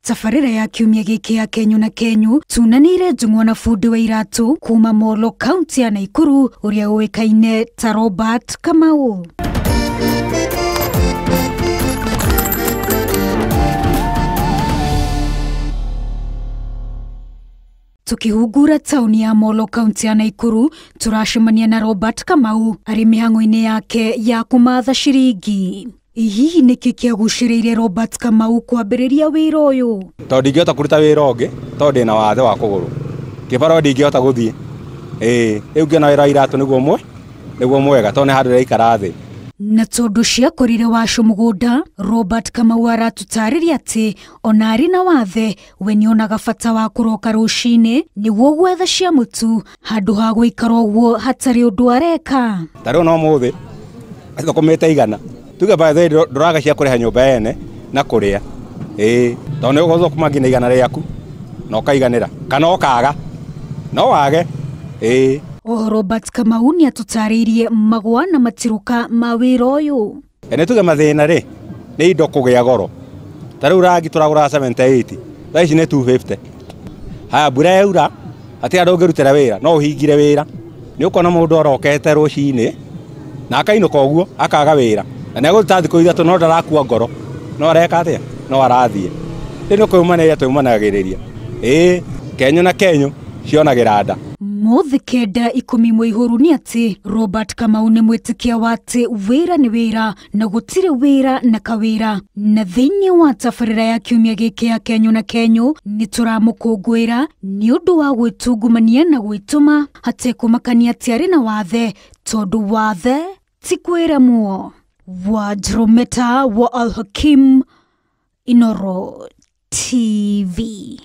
Tafarira ya kiumia giki ya Kenyu na Kenyu tunanire njung'wa na fundi wa iratu kuma Molo County ya Naikuru uria uikaine ta Robert Kamau. Tukihugura tauni ya Molo County ya Naikuru turashimania na Robert Kamau ari mihango-ini yake ya kumatha ciringi. Hihi niki kiaguciriire Robert Kamau kwambiriria wira uyu? Tondu ndingihota kuruta wira ungi tondu ndina wathe wa kuguru kibaro ndingihota guthie riu ngiona wira iratu niguo mwega tondu handu raikara thi. Na tondu ciakorire wacu mugunda, Robert Kamau aratutariria ati ona ari na wathe we nionaga bata wa kuroka rucini niguo gwetha cia mutu handu ha guikara uguo hatari undu areka. Tariu no muthi athokomete igana tuge ba the nduraga cia kuriha nyumba ene na kuria tondu ugozo kumagina igana riaku no kaiganira kana okaga no wage Robert Kamau ni atutaririe magwa na matiruka ma wira uyu. Ene tuge mathina ri ni indo kugia goro tariu rangi turagura 78 thaici ni 250 haya mbura yaura ati andu ngirutira wira no uhingire wira ni ukona mundu orokete rucini na akainuka uguo akaga wira na neguta thiko ithatu no ndarakua ngoro no areka atia no arathie ni kuyumaneria tuyumanagiriria Kenyu na Kenyu cionagira nda. Mothi kenda 10 mwihuru ni ati Robert Kamau ni mwitikia wati wira ni wira na gutire wira na kawira na thiini wa tafarira ya kiumia giki ya Kenyu na Kenyu ni turamukungwira ni undu wa gwitungumania na gwituma hatekumakania ati ari na wathe tondu wathe ti kwira muo. Wadrometa wa Al Hakim, Inoro TV.